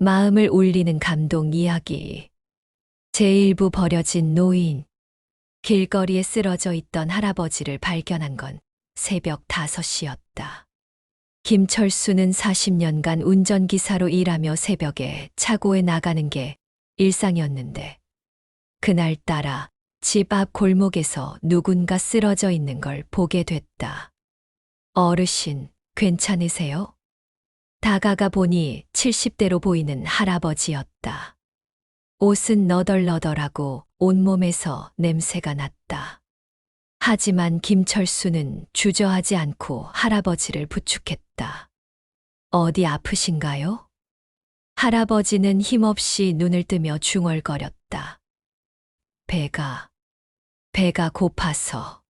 마음을 울리는 감동 이야기. 제1부 버려진 노인. 길거리에 쓰러져 있던 할아버지를 발견한 건 새벽 5시였다. 김철수는 40년간 운전기사로 일하며 새벽에 차고에 나가는 게 일상이었는데, 그날따라 집 앞 골목에서 누군가 쓰러져 있는 걸 보게 됐다. 어르신, 괜찮으세요? 다가가 보니 70대로 보이는 할아버지였다. 옷은 너덜너덜하고 온몸에서 냄새가 났다. 하지만 김철수는 주저하지 않고 할아버지를 부축했다. 어디 아프신가요? 할아버지는 힘없이 눈을 뜨며 중얼거렸다. 배가 고파서.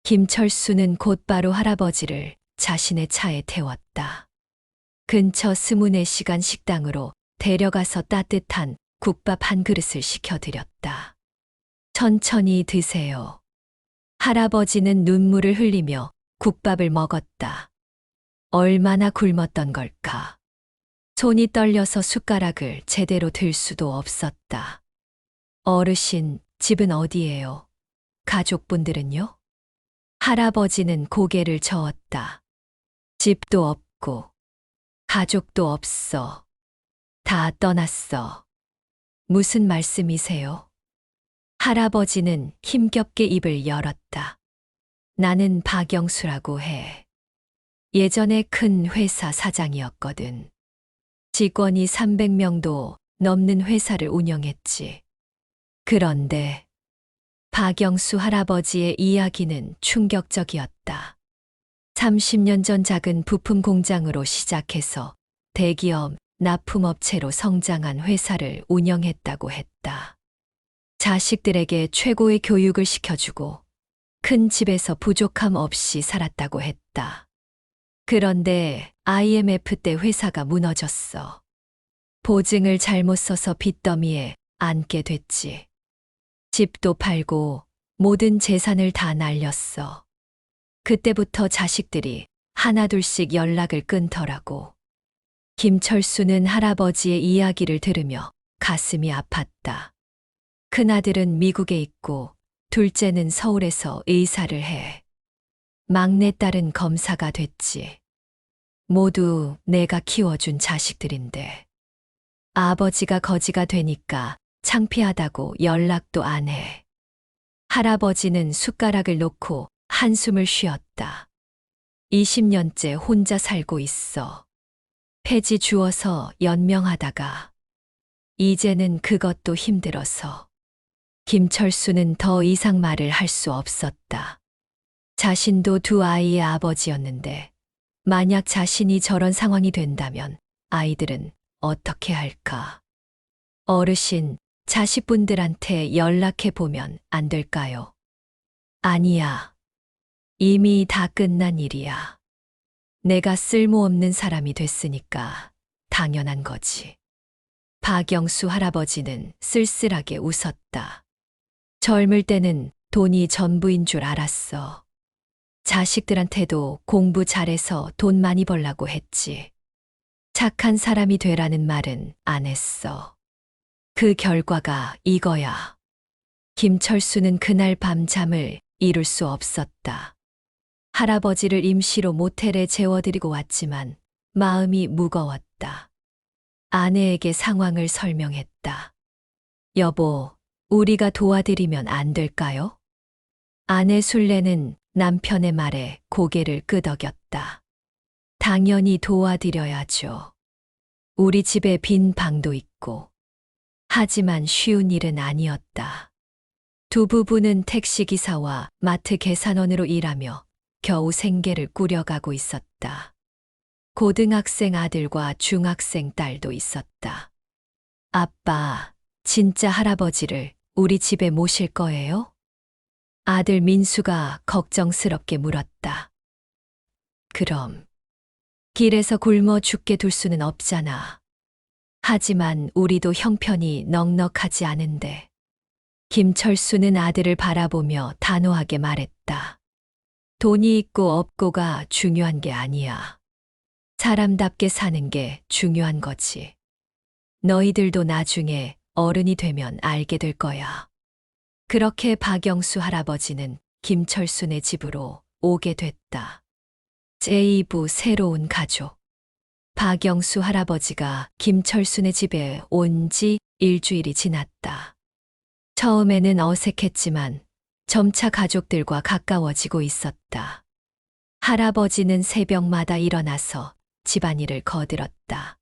김철수는 곧바로 할아버지를 자신의 차에 태웠다. 근처 24시간 식당으로 데려가서 따뜻한 국밥 한 그릇을 시켜드렸다. 천천히 드세요. 할아버지는 눈물을 흘리며 국밥을 먹었다. 얼마나 굶었던 걸까. 손이 떨려서 숟가락을 제대로 들 수도 없었다. 어르신, 집은 어디예요? 가족분들은요? 할아버지는 고개를 저었다. 집도 없고, 가족도 없어. 다 떠났어. 무슨 말씀이세요? 할아버지는 힘겹게 입을 열었다. 나는 박영수라고 해. 예전에 큰 회사 사장이었거든. 직원이 300명도 넘는 회사를 운영했지. 그런데 박영수 할아버지의 이야기는 충격적이었다. 30년 전 작은 부품 공장으로 시작해서 대기업 납품업체로 성장한 회사를 운영했다고 했다. 자식들에게 최고의 교육을 시켜주고 큰 집에서 부족함 없이 살았다고 했다. 그런데 IMF 때 회사가 무너졌어. 보증을 잘못 써서 빚더미에 앉게 됐지. 집도 팔고 모든 재산을 다 날렸어. 그때부터 자식들이 하나둘씩 연락을 끊더라고. 김철수는 할아버지의 이야기를 들으며 가슴이 아팠다. 큰아들은 미국에 있고 둘째는 서울에서 의사를 해. 막내딸은 검사가 됐지. 모두 내가 키워준 자식들인데. 아버지가 거지가 되니까 창피하다고 연락도 안 해. 할아버지는 숟가락을 놓고 한숨을 쉬었다. 20년째 혼자 살고 있어. 폐지 주워서 연명하다가 이제는 그것도 힘들어서. 김철수는 더 이상 말을 할 수 없었다. 자신도 2아이의 아버지였는데 만약 자신이 저런 상황이 된다면 아이들은 어떻게 할까? 어르신, 자식분들한테 연락해 보면 안 될까요? 아니야. 이미 다 끝난 일이야. 내가 쓸모없는 사람이 됐으니까 당연한 거지. 박영수 할아버지는 쓸쓸하게 웃었다. 젊을 때는 돈이 전부인 줄 알았어. 자식들한테도 공부 잘해서 돈 많이 벌라고 했지. 착한 사람이 되라는 말은 안 했어. 그 결과가 이거야. 김철수는 그날 밤 잠을 이룰 수 없었다. 할아버지를 임시로 모텔에 재워드리고 왔지만 마음이 무거웠다. 아내에게 상황을 설명했다. 여보, 우리가 도와드리면 안 될까요? 아내 순례는 남편의 말에 고개를 끄덕였다. 당연히 도와드려야죠. 우리 집에 빈 방도 있고. 하지만 쉬운 일은 아니었다. 두 부부는 택시기사와 마트 계산원으로 일하며 겨우 생계를 꾸려가고 있었다. 고등학생 아들과 중학생 딸도 있었다. 아빠, 진짜 할아버지를 우리 집에 모실 거예요? 아들 민수가 걱정스럽게 물었다. 그럼. 길에서 굶어 죽게 둘 수는 없잖아. 하지만 우리도 형편이 넉넉하지 않은데. 김철수는 아들을 바라보며 단호하게 말했다. 돈이 있고 없고가 중요한 게 아니야. 사람답게 사는 게 중요한 거지. 너희들도 나중에 어른이 되면 알게 될 거야. 그렇게 박영수 할아버지는 김철순의 집으로 오게 됐다. 제2부 새로운 가족. 박영수 할아버지가 김철순의 집에 온 지 일주일이 지났다. 처음에는 어색했지만 점차 가족들과 가까워지고 있었다. 할아버지는 새벽마다 일어나서 집안일을 거들었다.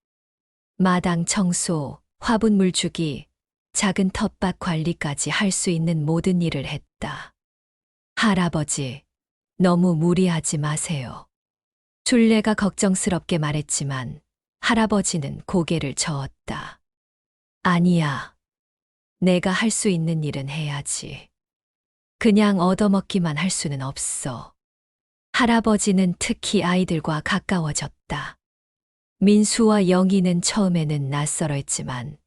마당 청소, 화분물 주기, 작은 텃밭 관리까지 할 수 있는 모든 일을 했다. 할아버지, 너무 무리하지 마세요. 순례가 걱정스럽게 말했지만 할아버지는 고개를 저었다. 아니야. 내가 할 수 있는 일은 해야지. 그냥 얻어먹기만 할 수는 없어. 할아버지는 특히 아이들과 가까워졌다. 민수와 영희는 처음에는 낯설어했지만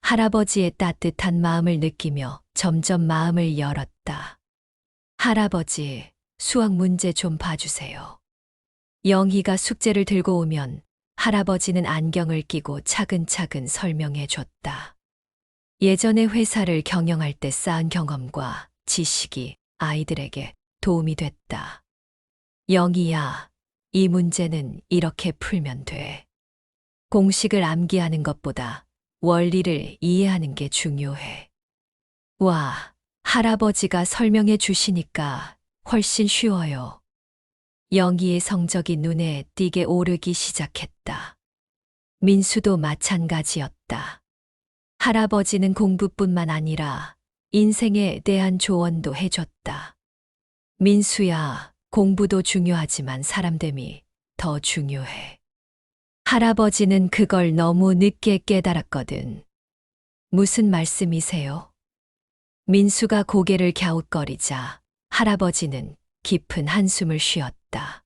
할아버지의 따뜻한 마음을 느끼며 점점 마음을 열었다. 할아버지, 수학 문제 좀 봐주세요. 영희가 숙제를 들고 오면 할아버지는 안경을 끼고 차근차근 설명해 줬다. 예전에 회사를 경영할 때 쌓은 경험과 지식이 아이들에게 도움이 됐다. 영희야, 이 문제는 이렇게 풀면 돼. 공식을 암기하는 것보다 원리를 이해하는 게 중요해. 와, 할아버지가 설명해 주시니까 훨씬 쉬워요. 영희의 성적이 눈에 띄게 오르기 시작했다. 민수도 마찬가지였다. 할아버지는 공부뿐만 아니라 인생에 대한 조언도 해줬다. 민수야, 공부도 중요하지만 사람됨이 더 중요해. 할아버지는 그걸 너무 늦게 깨달았거든. 무슨 말씀이세요? 민수가 고개를 갸웃거리자 할아버지는 깊은 한숨을 쉬었다.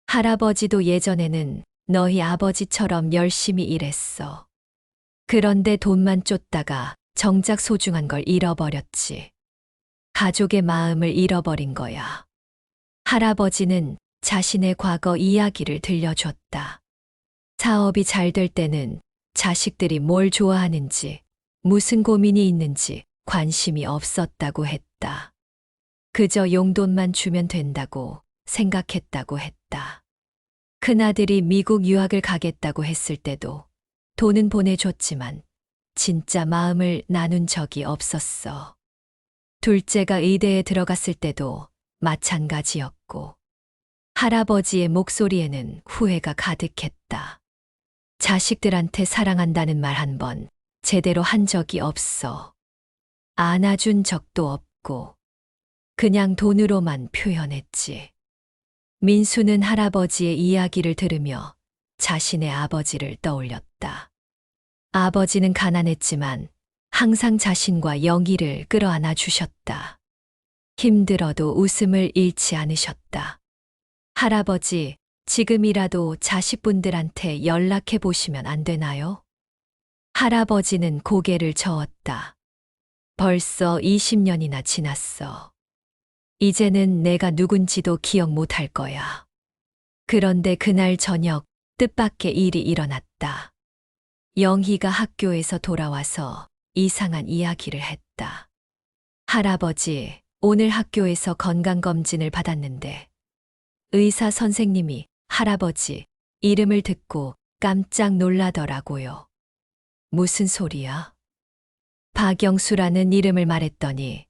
할아버지도 예전에는 너희 아버지처럼 열심히 일했어. 그런데 돈만 쫓다가 정작 소중한 걸 잃어버렸지. 가족의 마음을 잃어버린 거야. 할아버지는 자신의 과거 이야기를 들려줬다. 사업이 잘 될 때는 자식들이 뭘 좋아하는지, 무슨 고민이 있는지 관심이 없었다고 했다. 그저 용돈만 주면 된다고 생각했다고 했다. 큰아들이 미국 유학을 가겠다고 했을 때도 돈은 보내줬지만 진짜 마음을 나눈 적이 없었어. 둘째가 의대에 들어갔을 때도 마찬가지였고 할아버지의 목소리에는 후회가 가득했다. 자식들한테 사랑한다는 말 한 번 제대로 한 적이 없어. 안아준 적도 없고 그냥 돈으로만 표현했지. 민수는 할아버지의 이야기를 들으며 자신의 아버지를 떠올렸다. 아버지는 가난했지만 항상 자신과 영희를 끌어안아 주셨다. 힘들어도 웃음을 잃지 않으셨다. 할아버지, 지금이라도 자식분들한테 연락해 보시면 안 되나요? 할아버지는 고개를 저었다. 벌써 20년이나 지났어. 이제는 내가 누군지도 기억 못할 거야. 그런데 그날 저녁 뜻밖의 일이 일어났다. 영희가 학교에서 돌아와서 이상한 이야기를 했다. 할아버지, 오늘 학교에서 건강검진을 받았는데 의사 선생님이 할아버지 이름을 듣고 깜짝 놀라더라고요. 무슨 소리야? 박영수라는 이름을 말했더니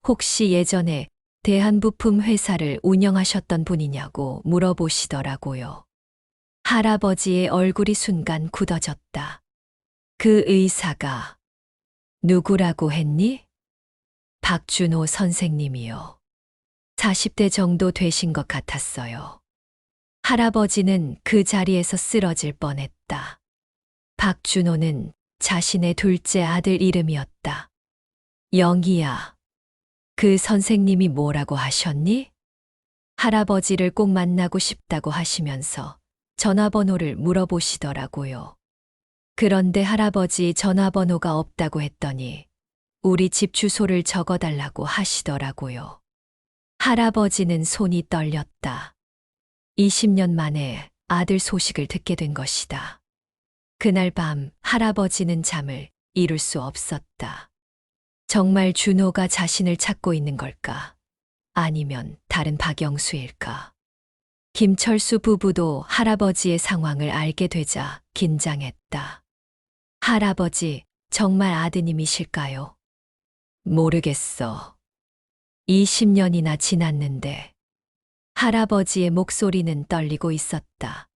혹시 예전에 대한부품 회사를 운영하셨던 분이냐고 물어보시더라고요. 할아버지의 얼굴이 순간 굳어졌다. 그 의사가 누구라고 했니? 박준호 선생님이요. 40대 정도 되신 것 같았어요. 할아버지는 그 자리에서 쓰러질 뻔했다. 박준호는 자신의 둘째 아들 이름이었다. 영희야, 그 선생님이 뭐라고 하셨니? 할아버지를 꼭 만나고 싶다고 하시면서 전화번호를 물어보시더라고요. 그런데 할아버지 전화번호가 없다고 했더니 우리 집 주소를 적어달라고 하시더라고요. 할아버지는 손이 떨렸다. 20년 만에 아들 소식을 듣게 된 것이다. 그날 밤 할아버지는 잠을 이룰 수 없었다. 정말 준호가 자신을 찾고 있는 걸까? 아니면 다른 박영수일까? 김철수 부부도 할아버지의 상황을 알게 되자 긴장했다. 할아버지, 정말 아드님이실까요? 모르겠어. 20년이나 지났는데. 할아버지의 목소리는 떨리고 있었다.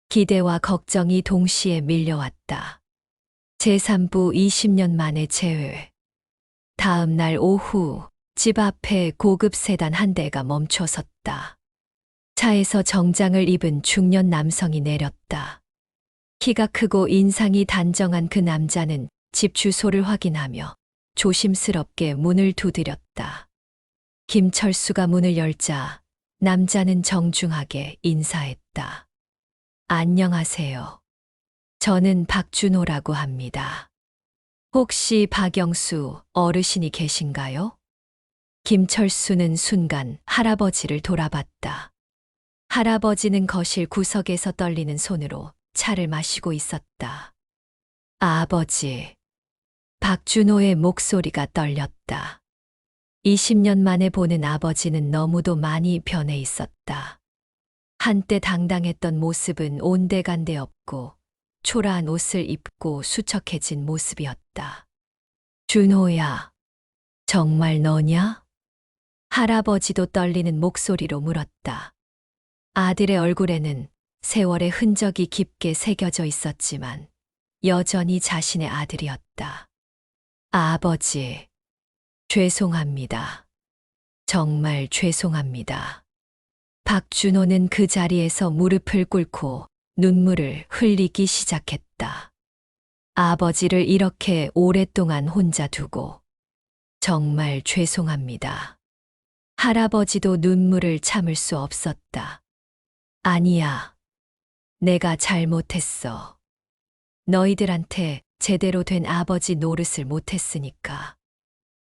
기대와 걱정이 동시에 밀려왔다. 제3부 20년 만에 재회. 다음 날 오후 집 앞에 고급 세단 한 대가 멈춰섰다. 차에서 정장을 입은 중년 남성이 내렸다. 키가 크고 인상이 단정한 그 남자는 집 주소를 확인하며 조심스럽게 문을 두드렸다. 김철수가 문을 열자 남자는 정중하게 인사했다. 안녕하세요. 저는 박준호라고 합니다. 혹시 박영수 어르신이 계신가요? 김철수는 순간 할아버지를 돌아봤다. 할아버지는 거실 구석에서 떨리는 손으로 차를 마시고 있었다. 아버지. 박준호의 목소리가 떨렸다. 20년 만에 보는 아버지는 너무도 많이 변해 있었다. 한때 당당했던 모습은 온데간데 없고 초라한 옷을 입고 수척해진 모습이었다. 준호야, 정말 너냐? 할아버지도 떨리는 목소리로 물었다. 아들의 얼굴에는 세월의 흔적이 깊게 새겨져 있었지만 여전히 자신의 아들이었다. 아버지, 죄송합니다. 정말 죄송합니다. 박준호는 그 자리에서 무릎을 꿇고 눈물을 흘리기 시작했다. 아버지를 이렇게 오랫동안 혼자 두고 정말 죄송합니다. 할아버지도 눈물을 참을 수 없었다. 아니야. 내가 잘못했어. 너희들한테 제대로 된 아버지 노릇을 못했으니까.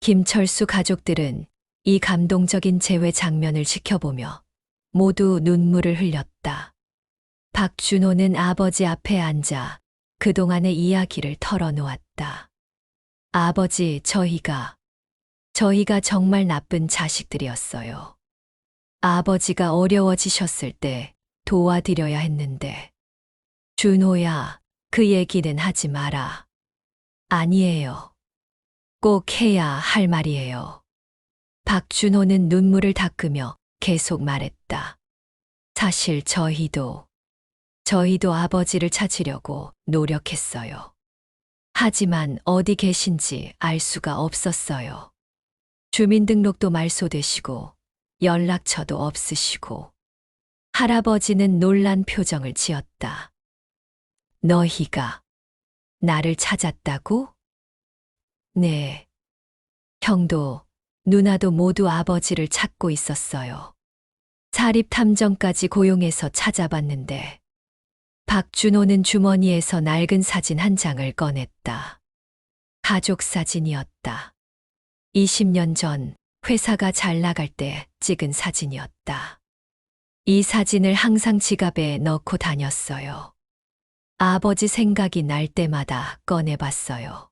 김철수 가족들은 이 감동적인 재회 장면을 지켜보며 모두 눈물을 흘렸다. 박준호는 아버지 앞에 앉아 그동안의 이야기를 털어놓았다. 아버지, 저희가 정말 나쁜 자식들이었어요. 아버지가 어려워지셨을 때 도와드려야 했는데. 준호야, 그 얘기는 하지 마라. 아니에요. 꼭 해야 할 말이에요. 박준호는 눈물을 닦으며 계속 말했다. 사실 저희도 아버지를 찾으려고 노력했어요. 하지만 어디 계신지 알 수가 없었어요. 주민등록도 말소되시고 연락처도 없으시고. 할아버지는 놀란 표정을 지었다. 너희가 나를 찾았다고? 네. 형도 누나도 모두 아버지를 찾고 있었어요. 사립탐정까지 고용해서 찾아봤는데 박준호는 주머니에서 낡은 사진 한 장을 꺼냈다. 가족 사진이었다. 20년 전 회사가 잘 나갈 때 찍은 사진이었다. 이 사진을 항상 지갑에 넣고 다녔어요. 아버지 생각이 날 때마다 꺼내봤어요.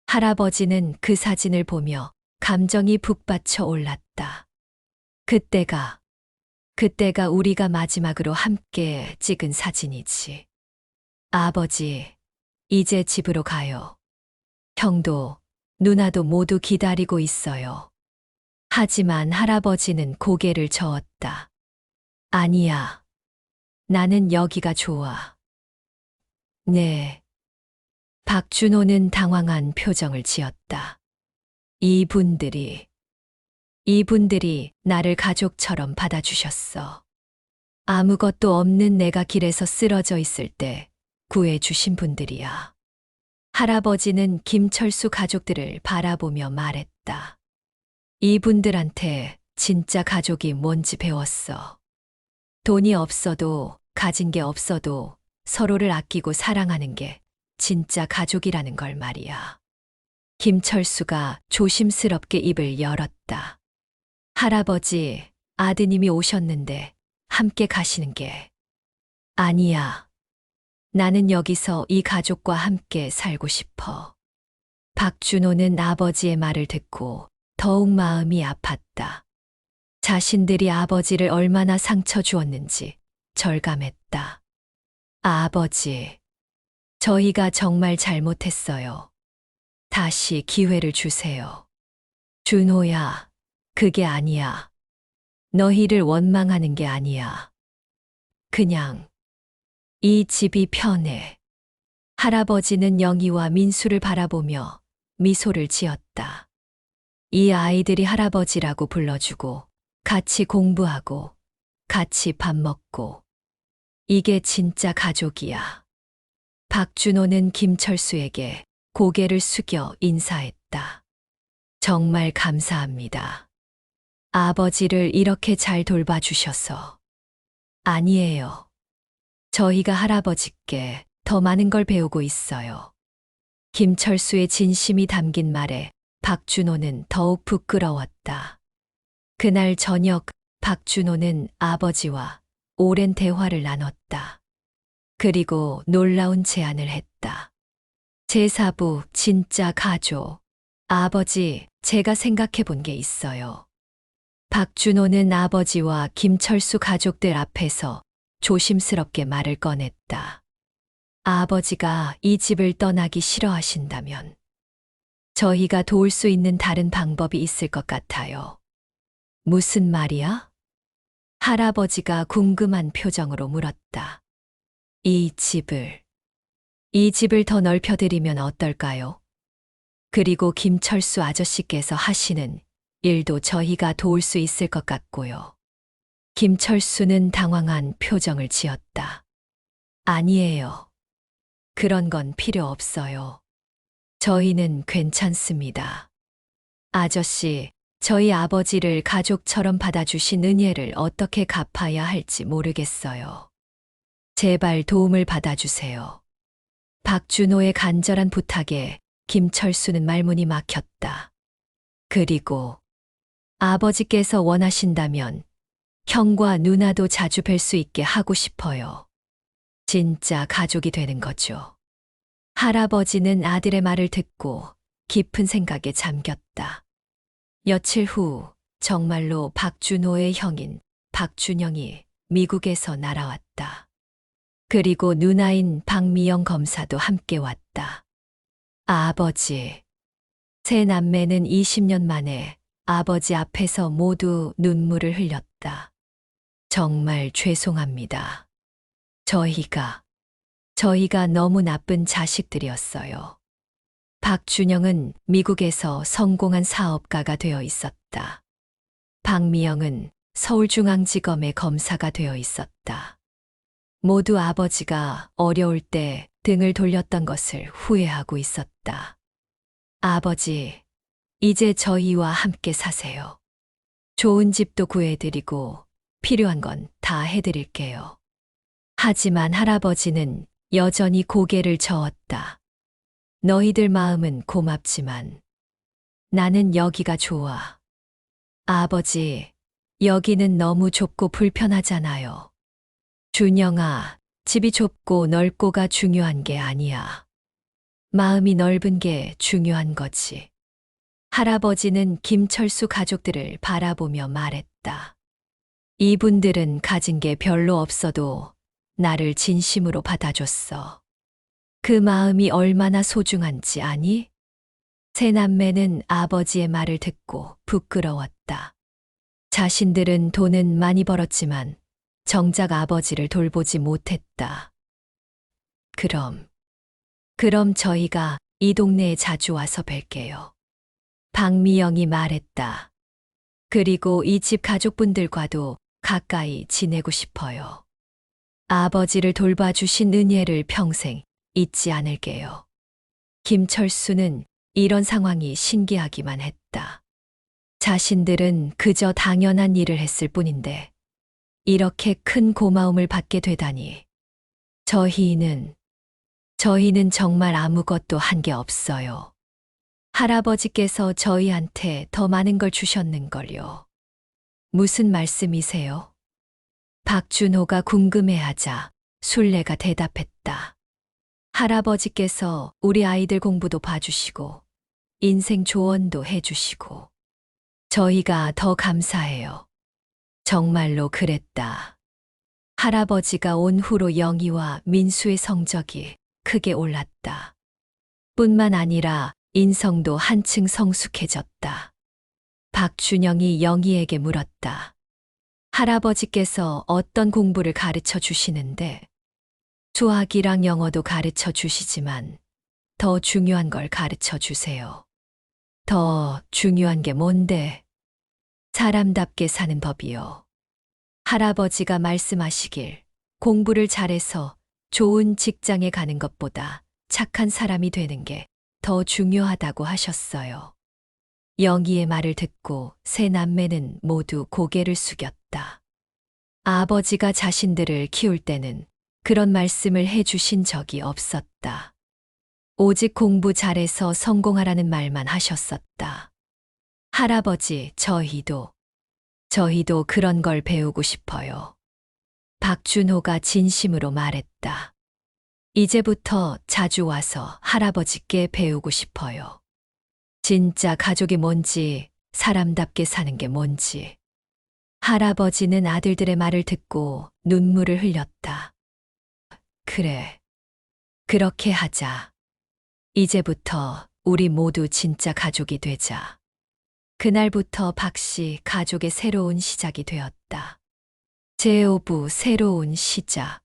할아버지는 그 사진을 보며 감정이 북받쳐 올랐다. 그때가 우리가 마지막으로 함께 찍은 사진이지. 아버지, 이제 집으로 가요. 형도, 누나도 모두 기다리고 있어요. 하지만 할아버지는 고개를 저었다. 아니야. 나는 여기가 좋아. 네. 박준호는 당황한 표정을 지었다. 이분들이 나를 가족처럼 받아주셨어. 아무것도 없는 내가 길에서 쓰러져 있을 때 구해주신 분들이야. 할아버지는 김철수 가족들을 바라보며 말했다. 이분들한테 진짜 가족이 뭔지 배웠어. 돈이 없어도 가진 게 없어도 서로를 아끼고 사랑하는 게 진짜 가족이라는 걸 말이야. 김철수가 조심스럽게 입을 열었다. 할아버지, 아드님이 오셨는데 함께 가시는 게. 아니야. 나는 여기서 이 가족과 함께 살고 싶어. 박준호는 아버지의 말을 듣고 더욱 마음이 아팠다. 자신들이 아버지를 얼마나 상처 주었는지 절감했다. 아버지, 저희가 정말 잘못했어요. 다시 기회를 주세요. 준호야, 그게 아니야. 너희를 원망하는 게 아니야. 그냥 이 집이 편해. 할아버지는 영희와 민수를 바라보며 미소를 지었다. 이 아이들이 할아버지라고 불러주고 같이 공부하고 같이 밥 먹고 이게 진짜 가족이야. 박준호는 김철수에게 고개를 숙여 인사했다. 정말 감사합니다. 아버지를 이렇게 잘 돌봐주셔서. 아니에요. 저희가 할아버지께 더 많은 걸 배우고 있어요. 김철수의 진심이 담긴 말에 박준호는 더욱 부끄러웠다. 그날 저녁 박준호는 아버지와 오랜 대화를 나눴다. 그리고 놀라운 제안을 했다. 제4부 진짜 가족. 아버지, 제가 생각해 본 게 있어요. 박준호는 아버지와 김철수 가족들 앞에서 조심스럽게 말을 꺼냈다. 아버지가 이 집을 떠나기 싫어하신다면 저희가 도울 수 있는 다른 방법이 있을 것 같아요. 무슨 말이야? 할아버지가 궁금한 표정으로 물었다. 이 집을 더 넓혀드리면 어떨까요? 그리고 김철수 아저씨께서 하시는 일도 저희가 도울 수 있을 것 같고요. 김철수는 당황한 표정을 지었다. 아니에요. 그런 건 필요 없어요. 저희는 괜찮습니다. 아저씨, 저희 아버지를 가족처럼 받아주신 은혜를 어떻게 갚아야 할지 모르겠어요. 제발 도움을 받아주세요. 박준호의 간절한 부탁에 김철수는 말문이 막혔다. 그리고 아버지께서 원하신다면 형과 누나도 자주 뵐 수 있게 하고 싶어요. 진짜 가족이 되는 거죠. 할아버지는 아들의 말을 듣고 깊은 생각에 잠겼다. 며칠 후 정말로 박준호의 형인 박준영이 미국에서 날아왔다. 그리고 누나인 박미영 검사도 함께 왔다. 아버지. 세 남매는 20년 만에 아버지 앞에서 모두 눈물을 흘렸다. 정말 죄송합니다. 저희가 너무 나쁜 자식들이었어요. 박준영은 미국에서 성공한 사업가가 되어 있었다. 박미영은 서울중앙지검의 검사가 되어 있었다. 모두 아버지가 어려울 때 등을 돌렸던 것을 후회하고 있었다. 아버지, 이제 저희와 함께 사세요. 좋은 집도 구해드리고 필요한 건 다 해드릴게요. 하지만 할아버지는 여전히 고개를 저었다. 너희들 마음은 고맙지만 나는 여기가 좋아. 아버지, 여기는 너무 좁고 불편하잖아요. 준영아, 집이 좁고 넓고가 중요한 게 아니야. 마음이 넓은 게 중요한 거지. 할아버지는 김철수 가족들을 바라보며 말했다. 이분들은 가진 게 별로 없어도 나를 진심으로 받아줬어. 그 마음이 얼마나 소중한지 아니? 세 남매는 아버지의 말을 듣고 부끄러웠다. 자신들은 돈은 많이 벌었지만 정작 아버지를 돌보지 못했다. 그럼 저희가 이 동네에 자주 와서 뵐게요. 박미영이 말했다. 그리고 이 집 가족분들과도 가까이 지내고 싶어요. 아버지를 돌봐주신 은혜를 평생 잊지 않을게요. 김철수는 이런 상황이 신기하기만 했다. 자신들은 그저 당연한 일을 했을 뿐인데 이렇게 큰 고마움을 받게 되다니. 저희는 정말 아무것도 한 게 없어요. 할아버지께서 저희한테 더 많은 걸 주셨는걸요. 무슨 말씀이세요? 박준호가 궁금해하자 술래가 대답했다. 할아버지께서 우리 아이들 공부도 봐주시고 인생 조언도 해주시고 저희가 더 감사해요. 정말로 그랬다. 할아버지가 온 후로 영희와 민수의 성적이 크게 올랐다. 뿐만 아니라 인성도 한층 성숙해졌다. 박준영이 영희에게 물었다. 할아버지께서 어떤 공부를 가르쳐 주시는데? 수학이랑 영어도 가르쳐 주시지만 더 중요한 걸 가르쳐 주세요. 더 중요한 게 뭔데? 사람답게 사는 법이요. 할아버지가 말씀하시길 공부를 잘해서 좋은 직장에 가는 것보다 착한 사람이 되는 게 더 중요하다고 하셨어요. 영희의 말을 듣고 세 남매는 모두 고개를 숙였다. 아버지가 자신들을 키울 때는 그런 말씀을 해주신 적이 없었다. 오직 공부 잘해서 성공하라는 말만 하셨었다. 할아버지, 저희도 그런 걸 배우고 싶어요. 박준호가 진심으로 말했다. 이제부터 자주 와서 할아버지께 배우고 싶어요. 진짜 가족이 뭔지, 사람답게 사는 게 뭔지. 할아버지는 아들들의 말을 듣고 눈물을 흘렸다. 그래. 그렇게 하자. 이제부터 우리 모두 진짜 가족이 되자. 그날부터 박씨 가족의 새로운 시작이 되었다. 제5부 새로운 시작.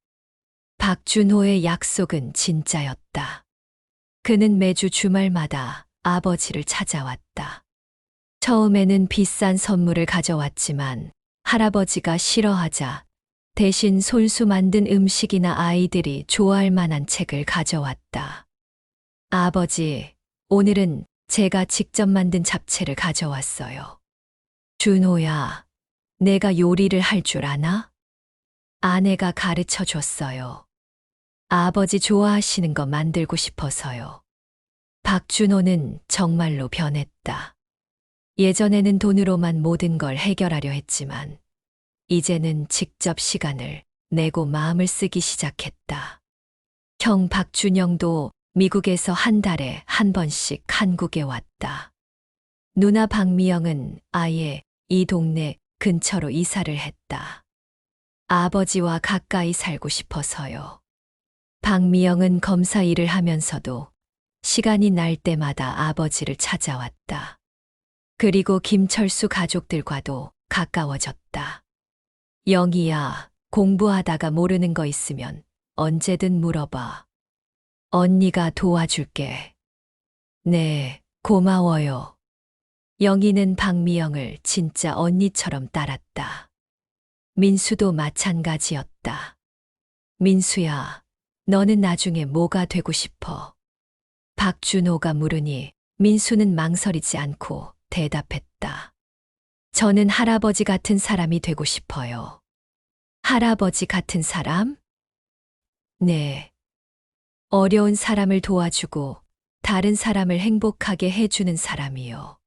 박준호의 약속은 진짜였다. 그는 매주 주말마다 아버지를 찾아왔다. 처음에는 비싼 선물을 가져왔지만 할아버지가 싫어하자 대신 손수 만든 음식이나 아이들이 좋아할 만한 책을 가져왔다. 아버지, 오늘은 제가 직접 만든 잡채를 가져왔어요. 준호야, 내가 요리를 할 줄 아나? 아내가 가르쳐 줬어요. 아버지 좋아하시는 거 만들고 싶어서요. 박준호는 정말로 변했다. 예전에는 돈으로만 모든 걸 해결하려 했지만 이제는 직접 시간을 내고 마음을 쓰기 시작했다. 형 박준영도 미국에서 한 달에 한 번씩 한국에 왔다. 누나 박미영은 아예 이 동네 근처로 이사를 했다. 아버지와 가까이 살고 싶어서요. 박미영은 검사 일을 하면서도 시간이 날 때마다 아버지를 찾아왔다. 그리고 김철수 가족들과도 가까워졌다. 영희야, 공부하다가 모르는 거 있으면 언제든 물어봐. 언니가 도와줄게. 네, 고마워요. 영희는 박미영을 진짜 언니처럼 따랐다. 민수도 마찬가지였다. 민수야, 너는 나중에 뭐가 되고 싶어? 박준호가 물으니 민수는 망설이지 않고 대답했다. 저는 할아버지 같은 사람이 되고 싶어요. 할아버지 같은 사람? 네. 어려운 사람을 도와주고 다른 사람을 행복하게 해주는 사람이요.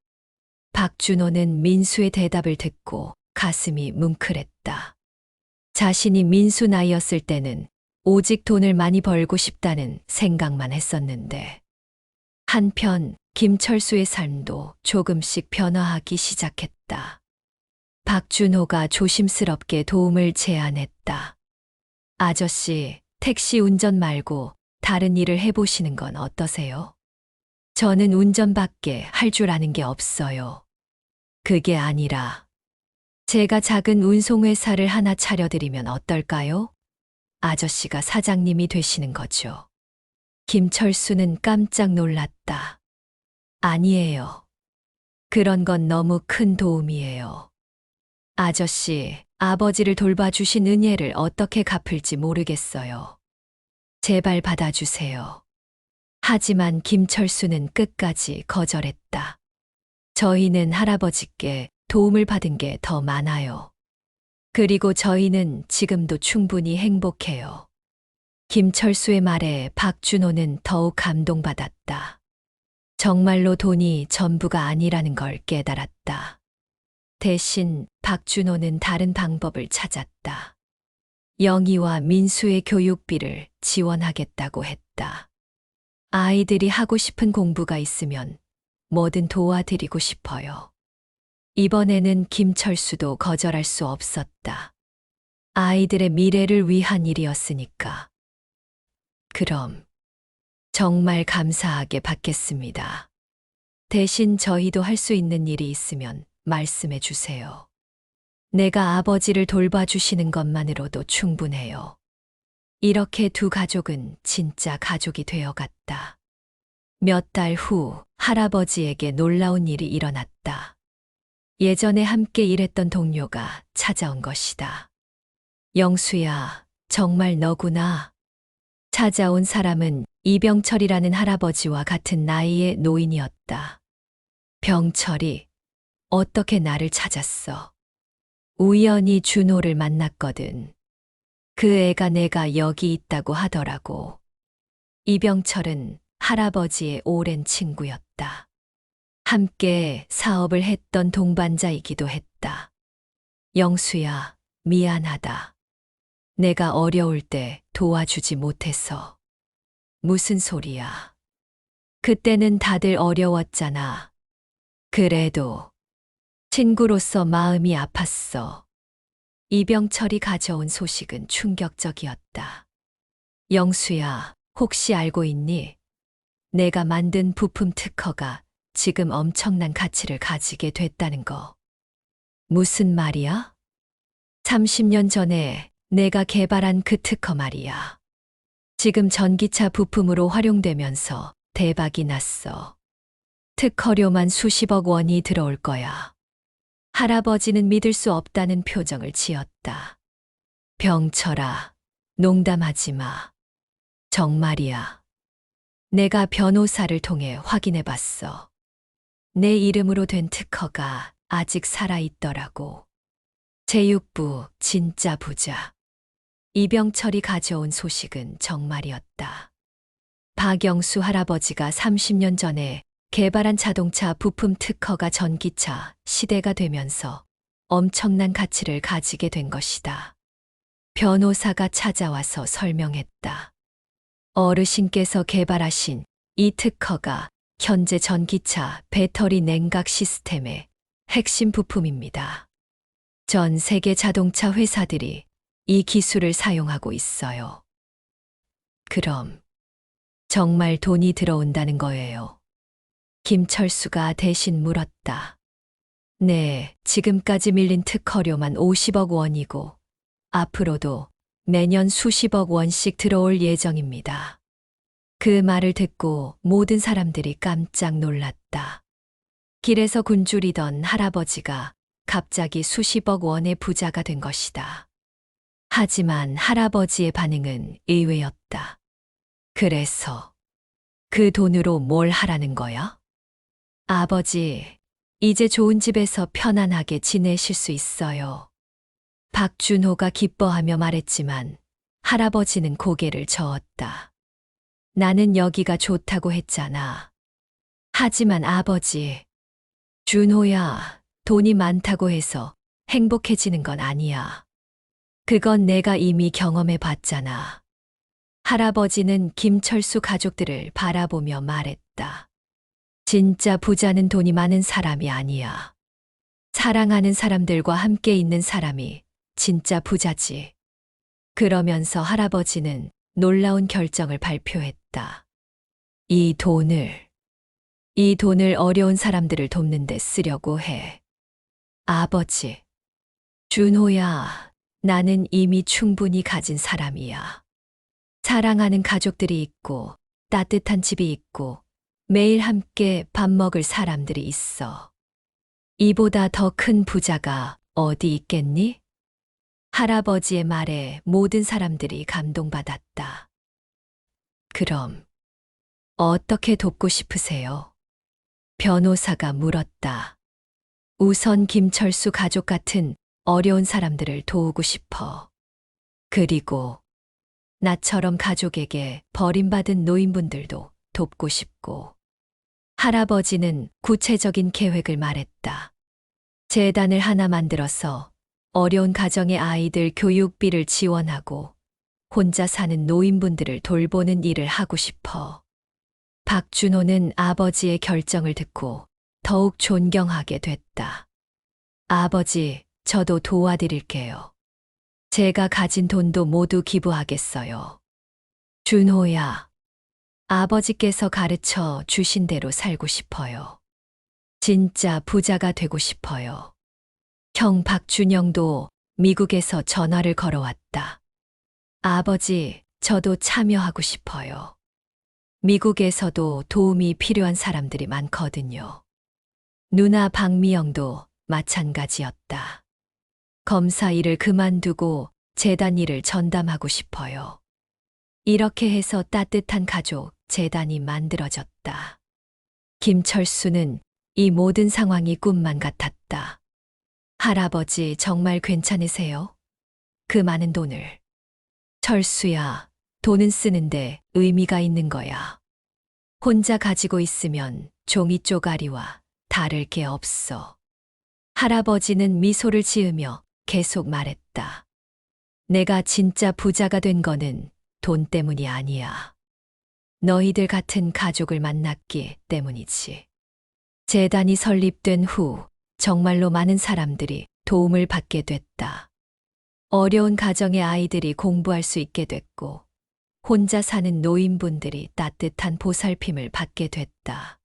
박준호는 민수의 대답을 듣고 가슴이 뭉클했다. 자신이 민수 나이였을 때는 오직 돈을 많이 벌고 싶다는 생각만 했었는데 한편 김철수의 삶도 조금씩 변화하기 시작했다. 박준호가 조심스럽게 도움을 제안했다. 아저씨, 택시 운전 말고 다른 일을 해보시는 건 어떠세요? 저는 운전밖에 할 줄 아는 게 없어요. 그게 아니라 제가 작은 운송회사를 하나 차려드리면 어떨까요? 아저씨가 사장님이 되시는 거죠. 김철수는 깜짝 놀랐다. 아니에요. 그런 건 너무 큰 도움이에요. 아저씨, 아버지를 돌봐주신 은혜를 어떻게 갚을지 모르겠어요. 제발 받아주세요. 하지만 김철수는 끝까지 거절했다. 저희는 할아버지께 도움을 받은 게 더 많아요. 그리고 저희는 지금도 충분히 행복해요. 김철수의 말에 박준호는 더욱 감동받았다. 정말로 돈이 전부가 아니라는 걸 깨달았다. 대신 박준호는 다른 방법을 찾았다. 영희와 민수의 교육비를 지원하겠다고 했다. 아이들이 하고 싶은 공부가 있으면 뭐든 도와드리고 싶어요. 이번에는 김철수도 거절할 수 없었다. 아이들의 미래를 위한 일이었으니까. 그럼 정말 감사하게 받겠습니다. 대신 저희도 할 수 있는 일이 있으면 말씀해 주세요. 내가 아버지를 돌봐주시는 것만으로도 충분해요. 이렇게 두 가족은 진짜 가족이 되어갔다. 몇 달 후 할아버지에게 놀라운 일이 일어났다. 예전에 함께 일했던 동료가 찾아온 것이다. 영수야, 정말 너구나. 찾아온 사람은 이병철이라는 할아버지와 같은 나이의 노인이었다. 병철이, 어떻게 나를 찾았어? 우연히 준호를 만났거든. 그 애가 내가 여기 있다고 하더라고. 이병철은 할아버지의 오랜 친구였다. 함께 사업을 했던 동반자이기도 했다. 영수야, 미안하다. 내가 어려울 때 도와주지 못해서. 무슨 소리야. 그때는 다들 어려웠잖아. 그래도 친구로서 마음이 아팠어. 이병철이 가져온 소식은 충격적이었다. 영수야, 혹시 알고 있니? 내가 만든 부품 특허가 지금 엄청난 가치를 가지게 됐다는 거. 무슨 말이야? 30년 전에 내가 개발한 그 특허 말이야. 지금 전기차 부품으로 활용되면서 대박이 났어. 특허료만 수십억 원이 들어올 거야. 할아버지는 믿을 수 없다는 표정을 지었다. 병철아, 농담하지 마. 정말이야. 내가 변호사를 통해 확인해 봤어. 내 이름으로 된 특허가 아직 살아있더라고. 제육부 진짜 부자. 이병철이 가져온 소식은 정말이었다. 박영수 할아버지가 30년 전에 개발한 자동차 부품 특허가 전기차 시대가 되면서 엄청난 가치를 가지게 된 것이다. 변호사가 찾아와서 설명했다. 어르신께서 개발하신 이 특허가 현재 전기차 배터리 냉각 시스템의 핵심 부품입니다. 전 세계 자동차 회사들이 이 기술을 사용하고 있어요. 그럼 정말 돈이 들어온다는 거예요. 김철수가 대신 물었다. 네, 지금까지 밀린 특허료만 50억 원이고 앞으로도 매년 수십억 원씩 들어올 예정입니다. 그 말을 듣고 모든 사람들이 깜짝 놀랐다. 길에서 굶주리던 할아버지가 갑자기 수십억 원의 부자가 된 것이다. 하지만 할아버지의 반응은 의외였다. 그래서 그 돈으로 뭘 하라는 거야? 아버지, 이제 좋은 집에서 편안하게 지내실 수 있어요. 박준호가 기뻐하며 말했지만 할아버지는 고개를 저었다. 나는 여기가 좋다고 했잖아. 하지만 아버지, 준호야, 돈이 많다고 해서 행복해지는 건 아니야. 그건 내가 이미 경험해 봤잖아. 할아버지는 김철수 가족들을 바라보며 말했다. 진짜 부자는 돈이 많은 사람이 아니야. 사랑하는 사람들과 함께 있는 사람이 진짜 부자지. 그러면서 할아버지는 놀라운 결정을 발표했다. 이 돈을 어려운 사람들을 돕는 데 쓰려고 해. 아버지, 준호야, 나는 이미 충분히 가진 사람이야. 사랑하는 가족들이 있고, 따뜻한 집이 있고, 매일 함께 밥 먹을 사람들이 있어. 이보다 더 큰 부자가 어디 있겠니? 할아버지의 말에 모든 사람들이 감동받았다. 그럼 어떻게 돕고 싶으세요? 변호사가 물었다. 우선 김철수 가족 같은 어려운 사람들을 도우고 싶어. 그리고 나처럼 가족에게 버림받은 노인분들도 돕고 싶고. 할아버지는 구체적인 계획을 말했다. 재단을 하나 만들어서 어려운 가정의 아이들 교육비를 지원하고 혼자 사는 노인분들을 돌보는 일을 하고 싶어. 박준호는 아버지의 결정을 듣고 더욱 존경하게 됐다. 아버지, 저도 도와드릴게요. 제가 가진 돈도 모두 기부하겠어요. 준호야, 아버지께서 가르쳐 주신 대로 살고 싶어요. 진짜 부자가 되고 싶어요. 형 박준영도 미국에서 전화를 걸어왔다. 아버지, 저도 참여하고 싶어요. 미국에서도 도움이 필요한 사람들이 많거든요. 누나 박미영도 마찬가지였다. 검사 일을 그만두고 재단 일을 전담하고 싶어요. 이렇게 해서 따뜻한 가족 재단이 만들어졌다. 김철수는 이 모든 상황이 꿈만 같았다. 할아버지 정말 괜찮으세요? 그 많은 돈을. 철수야, 돈은 쓰는데 의미가 있는 거야. 혼자 가지고 있으면 종이 쪼가리와 다를 게 없어. 할아버지는 미소를 지으며 계속 말했다. 내가 진짜 부자가 된 거는 돈 때문이 아니야. 너희들 같은 가족을 만났기 때문이지. 재단이 설립된 후 정말로 많은 사람들이 도움을 받게 됐다. 어려운 가정의 아이들이 공부할 수 있게 됐고, 혼자 사는 노인분들이 따뜻한 보살핌을 받게 됐다.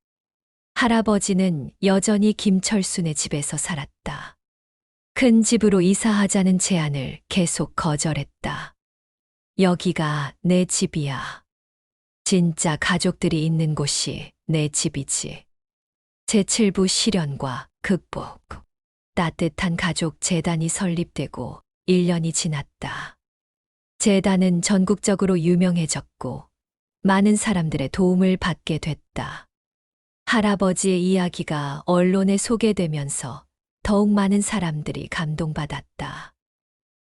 할아버지는 여전히 김철순의 집에서 살았다. 큰 집으로 이사하자는 제안을 계속 거절했다. 여기가 내 집이야. 진짜 가족들이 있는 곳이 내 집이지. 제7부 실현과 극복. 따뜻한 가족 재단이 설립되고 1년이 지났다. 재단은 전국적으로 유명해졌고 많은 사람들의 도움을 받게 됐다. 할아버지의 이야기가 언론에 소개되면서 더욱 많은 사람들이 감동받았다.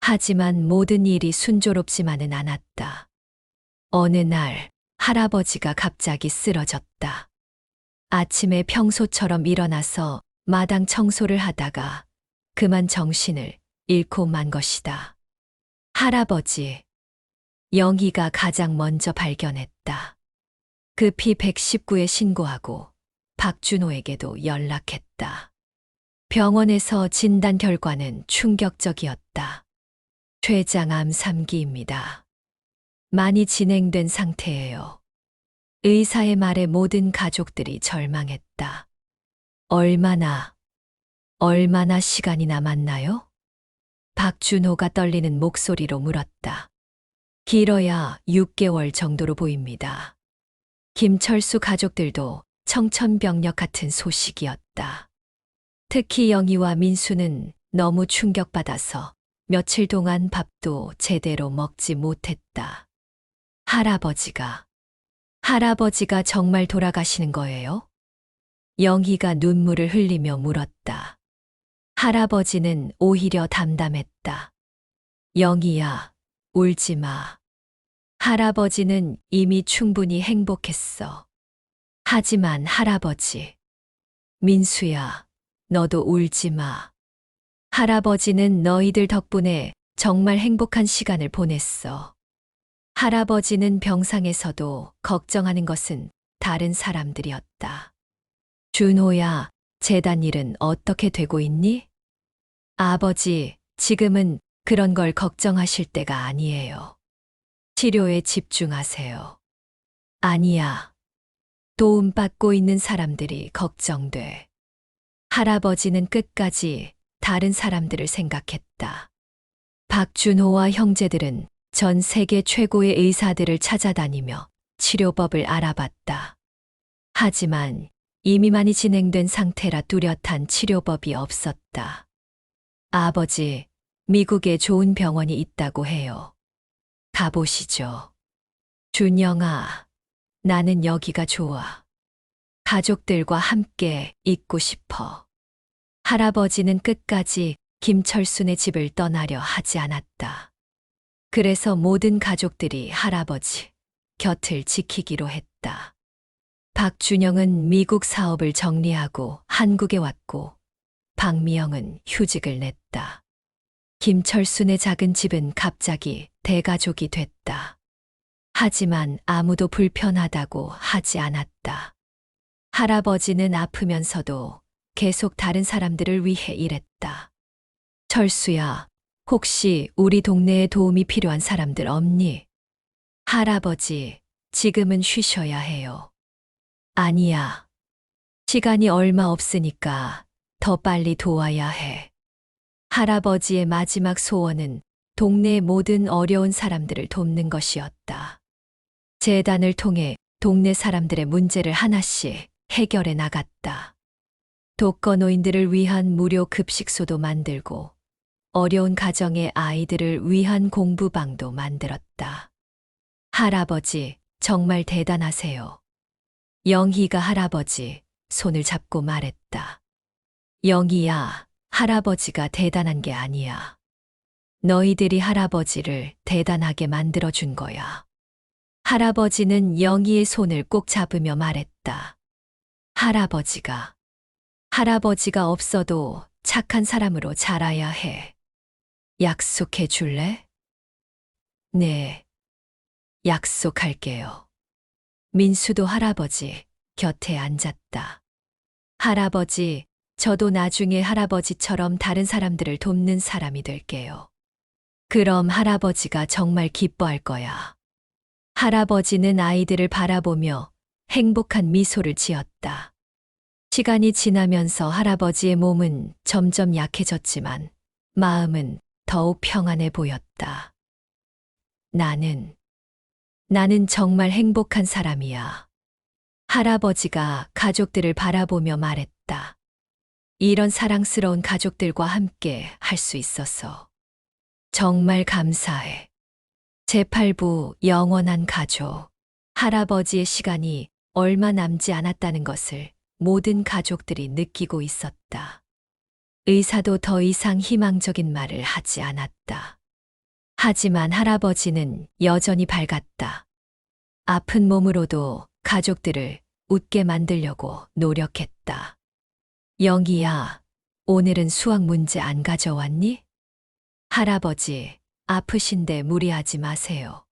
하지만 모든 일이 순조롭지만은 않았다. 어느 날 할아버지가 갑자기 쓰러졌다. 아침에 평소처럼 일어나서 마당 청소를 하다가 그만 정신을 잃고 만 것이다. 할아버지, 영희가 가장 먼저 발견했다. 급히 119에 신고하고 박준호에게도 연락했다. 병원에서 진단 결과는 충격적이었다. 췌장암 3기입니다. 많이 진행된 상태예요. 의사의 말에 모든 가족들이 절망했다. 얼마나 시간이 남았나요? 박준호가 떨리는 목소리로 물었다. 길어야 6개월 정도로 보입니다. 김철수 가족들도 청천벽력 같은 소식이었다. 특히 영희와 민수는 너무 충격받아서 며칠 동안 밥도 제대로 먹지 못했다. 할아버지가 정말 돌아가시는 거예요? 영희가 눈물을 흘리며 물었다. 할아버지는 오히려 담담했다. 영희야, 울지 마. 할아버지는 이미 충분히 행복했어. 하지만 할아버지, 민수야, 너도 울지 마. 할아버지는 너희들 덕분에 정말 행복한 시간을 보냈어. 할아버지는 병상에서도 걱정하는 것은 다른 사람들이었다. 준호야, 재단 일은 어떻게 되고 있니? 아버지, 지금은 그런 걸 걱정하실 때가 아니에요. 치료에 집중하세요. 아니야. 도움받고 있는 사람들이 걱정돼. 할아버지는 끝까지 다른 사람들을 생각했다. 박준호와 형제들은 전 세계 최고의 의사들을 찾아다니며 치료법을 알아봤다. 하지만 이미 많이 진행된 상태라 뚜렷한 치료법이 없었다. 아버지, 미국에 좋은 병원이 있다고 해요. 가보시죠. 준영아, 나는 여기가 좋아. 가족들과 함께 있고 싶어. 할아버지는 끝까지 김철순의 집을 떠나려 하지 않았다. 그래서 모든 가족들이 할아버지 곁을 지키기로 했다. 박준영은 미국 사업을 정리하고 한국에 왔고 박미영은 휴직을 냈다. 김철순의 작은 집은 갑자기 대가족이 됐다. 하지만 아무도 불편하다고 하지 않았다. 할아버지는 아프면서도 계속 다른 사람들을 위해 일했다. 철수야, 혹시 우리 동네에 도움이 필요한 사람들 없니? 할아버지, 지금은 쉬셔야 해요. 아니야. 시간이 얼마 없으니까 더 빨리 도와야 해. 할아버지의 마지막 소원은 동네의 모든 어려운 사람들을 돕는 것이었다. 재단을 통해 동네 사람들의 문제를 하나씩 해결해 나갔다. 독거노인들을 위한 무료 급식소도 만들고 어려운 가정의 아이들을 위한 공부방도 만들었다. 할아버지, 정말 대단하세요. 영희가 할아버지 손을 잡고 말했다. 영희야, 할아버지가 대단한 게 아니야. 너희들이 할아버지를 대단하게 만들어준 거야. 할아버지는 영희의 손을 꼭 잡으며 말했다. 할아버지가 없어도 착한 사람으로 자라야 해. 약속해 줄래? 네, 약속할게요. 민수도 할아버지 곁에 앉았다. 할아버지, 저도 나중에 할아버지처럼 다른 사람들을 돕는 사람이 될게요. 그럼 할아버지가 정말 기뻐할 거야. 할아버지는 아이들을 바라보며 행복한 미소를 지었다. 시간이 지나면서 할아버지의 몸은 점점 약해졌지만 마음은 더욱 평안해 보였다. 나는 정말 행복한 사람이야. 할아버지가 가족들을 바라보며 말했다. 이런 사랑스러운 가족들과 함께 할 수 있어서 정말 감사해. 제8부 영원한 가족. 할아버지의 시간이 얼마 남지 않았다는 것을 모든 가족들이 느끼고 있었다. 의사도 더 이상 희망적인 말을 하지 않았다. 하지만 할아버지는 여전히 밝았다. 아픈 몸으로도 가족들을 웃게 만들려고 노력했다. 영희야, 오늘은 수학 문제 안 가져왔니? 할아버지, 아프신데 무리하지 마세요.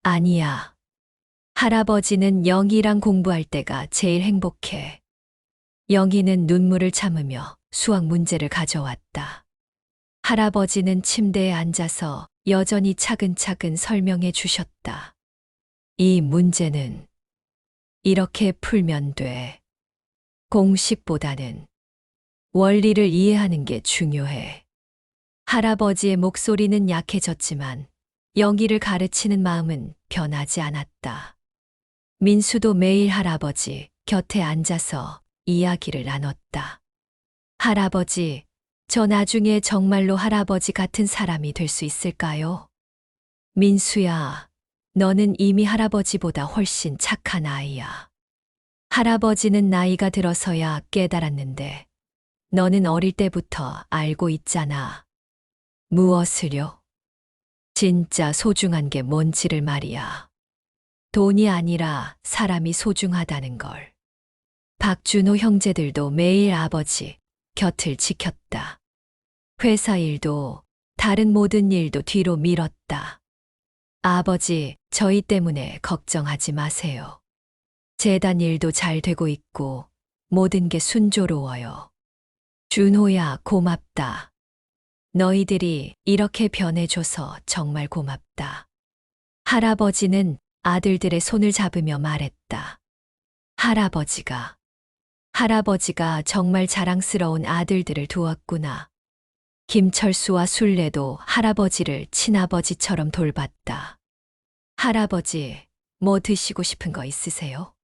아니야. 할아버지는 영희랑 공부할 때가 제일 행복해. 영희는 눈물을 참으며 수학 문제를 가져왔다. 할아버지는 침대에 앉아서 여전히 차근차근 설명해 주셨다. 이 문제는 이렇게 풀면 돼. 공식보다는 원리를 이해하는 게 중요해. 할아버지의 목소리는 약해졌지만 영희를 가르치는 마음은 변하지 않았다. 민수도 매일 할아버지 곁에 앉아서 이야기를 나눴다. 할아버지, 저 나중에 정말로 할아버지 같은 사람이 될 수 있을까요? 민수야, 너는 이미 할아버지보다 훨씬 착한 아이야. 할아버지는 나이가 들어서야 깨달았는데 너는 어릴 때부터 알고 있잖아. 무엇을요? 진짜 소중한 게 뭔지를 말이야. 돈이 아니라 사람이 소중하다는 걸. 박준호 형제들도 매일 아버지 곁을 지켰다. 회사 일도 다른 모든 일도 뒤로 미뤘다. 아버지, 저희 때문에 걱정하지 마세요. 재단 일도 잘 되고 있고 모든 게 순조로워요. 준호야, 고맙다. 너희들이 이렇게 변해줘서 정말 고맙다. 할아버지는 아들들의 손을 잡으며 말했다. 할아버지가 정말 자랑스러운 아들들을 두었구나. 김철수와 순례도 할아버지를 친아버지처럼 돌봤다. 할아버지, 뭐 드시고 싶은 거 있으세요?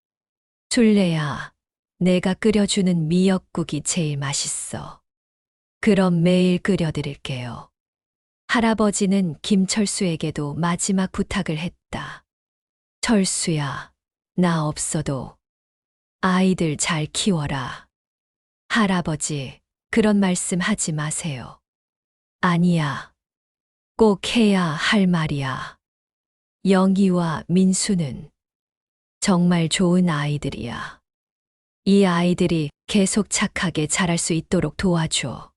순례야, 내가 끓여주는 미역국이 제일 맛있어. 그럼 매일 끓여드릴게요. 할아버지는 김철수에게도 마지막 부탁을 했다. 철수야, 나 없어도 아이들 잘 키워라. 할아버지, 그런 말씀 하지 마세요. 아니야. 꼭 해야 할 말이야. 영희와 민수는 정말 좋은 아이들이야. 이 아이들이 계속 착하게 자랄 수 있도록 도와줘.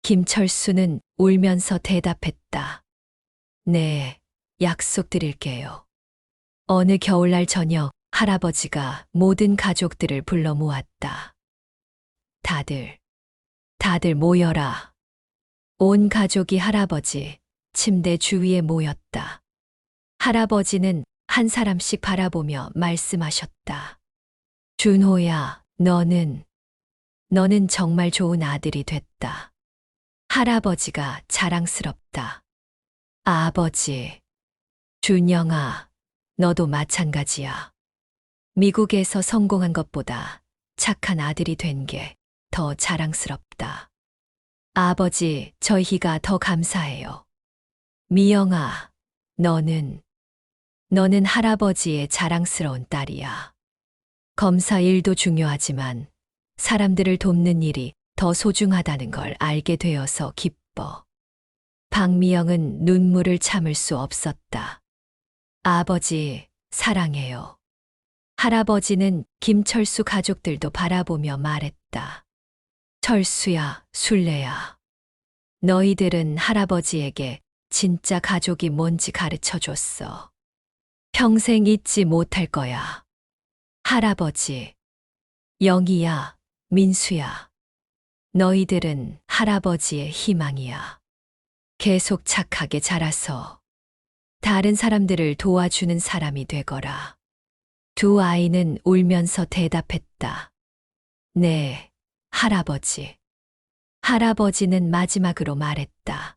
김철수는 울면서 대답했다. 네, 약속드릴게요. 어느 겨울날 저녁 할아버지가 모든 가족들을 불러 모았다. 다들 모여라. 온 가족이 할아버지 침대 주위에 모였다. 할아버지는 한 사람씩 바라보며 말씀하셨다. 준호야, 너는 정말 좋은 아들이 됐다. 할아버지가 자랑스럽다. 아버지, 준영아, 너도 마찬가지야. 미국에서 성공한 것보다 착한 아들이 된 게 더 자랑스럽다. 아버지, 저희가 더 감사해요. 미영아, 너는 할아버지의 자랑스러운 딸이야. 검사 일도 중요하지만 사람들을 돕는 일이 더 소중하다는 걸 알게 되어서 기뻐. 박미영은 눈물을 참을 수 없었다. 아버지, 사랑해요. 할아버지는 김철수 가족들도 바라보며 말했다. 철수야, 술래야. 너희들은 할아버지에게 진짜 가족이 뭔지 가르쳐 줬어. 평생 잊지 못할 거야. 할아버지, 영희야, 민수야. 너희들은 할아버지의 희망이야. 계속 착하게 자라서 다른 사람들을 도와주는 사람이 되거라. 두 아이는 울면서 대답했다. 네, 할아버지. 할아버지는 마지막으로 말했다.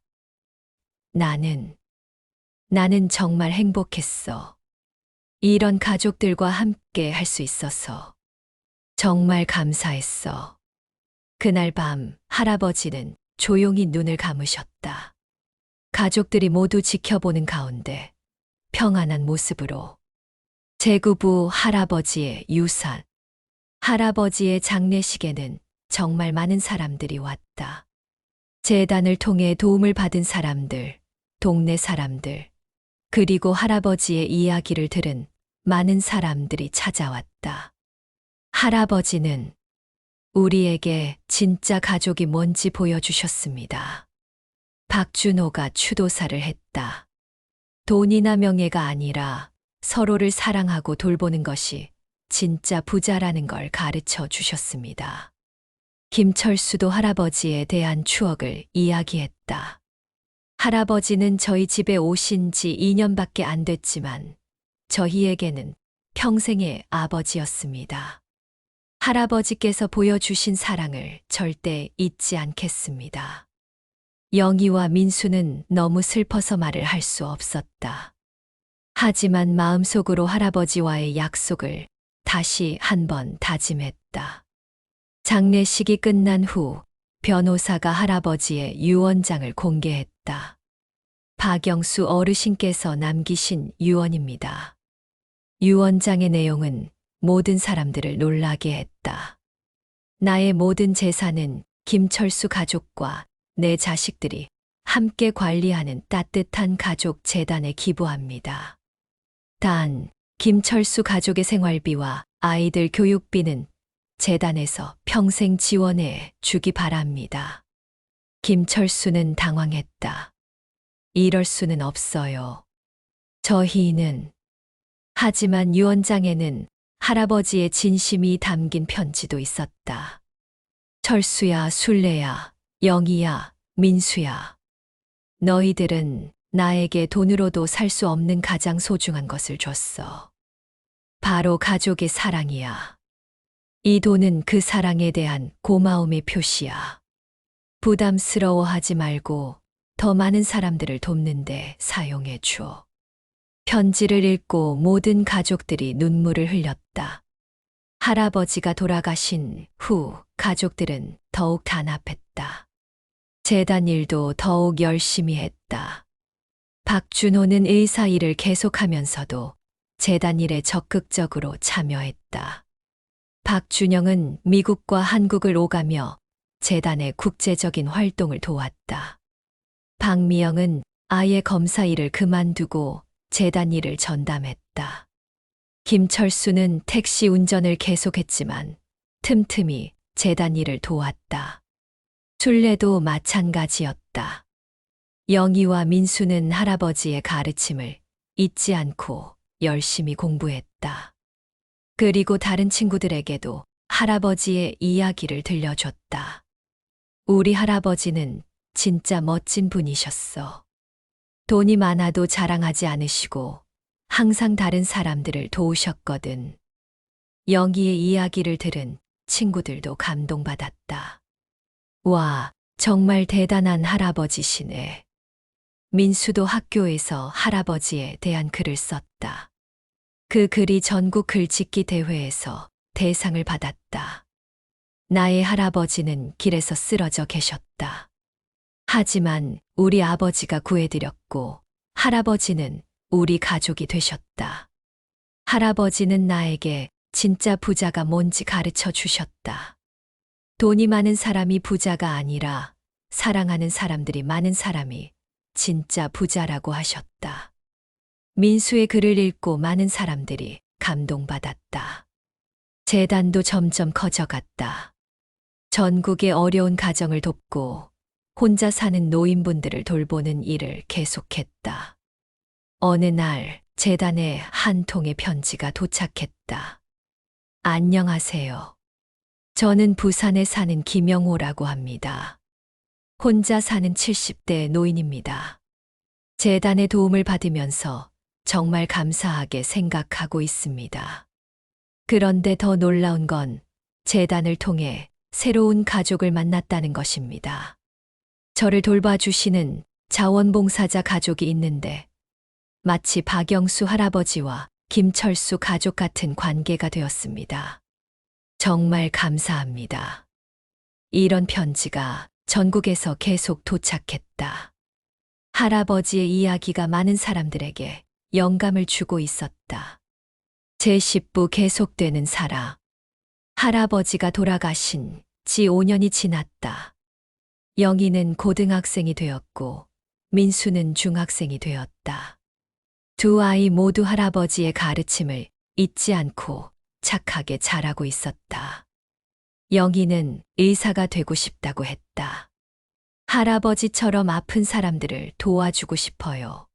나는 정말 행복했어. 이런 가족들과 함께 할 수 있어서 정말 감사했어. 그날 밤 할아버지는 조용히 눈을 감으셨다. 가족들이 모두 지켜보는 가운데 평안한 모습으로 제구부 할아버지의 유산, 할아버지의 장례식에는 정말 많은 사람들이 왔다. 재단을 통해 도움을 받은 사람들, 동네 사람들, 그리고 할아버지의 이야기를 들은 많은 사람들이 찾아왔다. 할아버지는 우리에게 진짜 가족이 뭔지 보여주셨습니다. 박준호가 추도사를 했다. 돈이나 명예가 아니라 서로를 사랑하고 돌보는 것이 진짜 부자라는 걸 가르쳐 주셨습니다. 김철수도 할아버지에 대한 추억을 이야기했다. 할아버지는 저희 집에 오신 지 2년밖에 안 됐지만 저희에게는 평생의 아버지였습니다. 할아버지께서 보여주신 사랑을 절대 잊지 않겠습니다. 영희와 민수는 너무 슬퍼서 말을 할 수 없었다. 하지만 마음속으로 할아버지와의 약속을 다시 한번 다짐했다. 장례식이 끝난 후 변호사가 할아버지의 유언장을 공개했다. 박영수 어르신께서 남기신 유언입니다. 유언장의 내용은 모든 사람들을 놀라게 했다. 나의 모든 재산은 김철수 가족과 내 자식들이 함께 관리하는 따뜻한 가족 재단에 기부합니다. 단, 김철수 가족의 생활비와 아이들 교육비는 재단에서 평생 지원해 주기 바랍니다. 김철수는 당황했다. 이럴 수는 없어요. 저희는. 하지만 유언장에는 할아버지의 진심이 담긴 편지도 있었다. 철수야, 술래야, 영희야, 민수야. 너희들은 나에게 돈으로도 살 수 없는 가장 소중한 것을 줬어. 바로 가족의 사랑이야. 이 돈은 그 사랑에 대한 고마움의 표시야. 부담스러워하지 말고 더 많은 사람들을 돕는데 사용해 줘. 편지를 읽고 모든 가족들이 눈물을 흘렸다. 할아버지가 돌아가신 후 가족들은 더욱 단합했다. 재단 일도 더욱 열심히 했다. 박준호는 의사 일을 계속하면서도 재단 일에 적극적으로 참여했다. 박준영은 미국과 한국을 오가며 재단의 국제적인 활동을 도왔다. 박미영은 아예 검사 일을 그만두고 재단 일을 전담했다. 김철수는 택시 운전을 계속했지만 틈틈이 재단 일을 도왔다. 술래도 마찬가지였다. 영희와 민수는 할아버지의 가르침을 잊지 않고 열심히 공부했다. 그리고 다른 친구들에게도 할아버지의 이야기를 들려줬다. 우리 할아버지는 진짜 멋진 분이셨어. 돈이 많아도 자랑하지 않으시고 항상 다른 사람들을 도우셨거든. 영희의 이야기를 들은 친구들도 감동받았다. 와, 정말 대단한 할아버지시네. 민수도 학교에서 할아버지에 대한 글을 썼다. 그 글이 전국 글짓기 대회에서 대상을 받았다. 나의 할아버지는 길에서 쓰러져 계셨다. 하지만 우리 아버지가 구해드렸고 할아버지는 우리 가족이 되셨다. 할아버지는 나에게 진짜 부자가 뭔지 가르쳐 주셨다. 돈이 많은 사람이 부자가 아니라 사랑하는 사람들이 많은 사람이 진짜 부자라고 하셨다. 민수의 글을 읽고 많은 사람들이 감동받았다. 재단도 점점 커져갔다. 전국의 어려운 가정을 돕고 혼자 사는 노인분들을 돌보는 일을 계속했다. 어느 날 재단에 한 통의 편지가 도착했다. 안녕하세요. 저는 부산에 사는 김영호라고 합니다. 혼자 사는 70대 노인입니다. 재단의 도움을 받으면서 정말 감사하게 생각하고 있습니다. 그런데 더 놀라운 건 재단을 통해 새로운 가족을 만났다는 것입니다. 저를 돌봐주시는 자원봉사자 가족이 있는데 마치 박영수 할아버지와 김철수 가족 같은 관계가 되었습니다. 정말 감사합니다. 이런 편지가 전국에서 계속 도착했다. 할아버지의 이야기가 많은 사람들에게 영감을 주고 있었다. 제10부 계속되는 살아. 할아버지가 돌아가신 지 5년이 지났다. 영희는 고등학생이 되었고 민수는 중학생이 되었다. 두 아이 모두 할아버지의 가르침을 잊지 않고 착하게 자라고 있었다. 영희는 의사가 되고 싶다고 했다. 할아버지처럼 아픈 사람들을 도와주고 싶어요.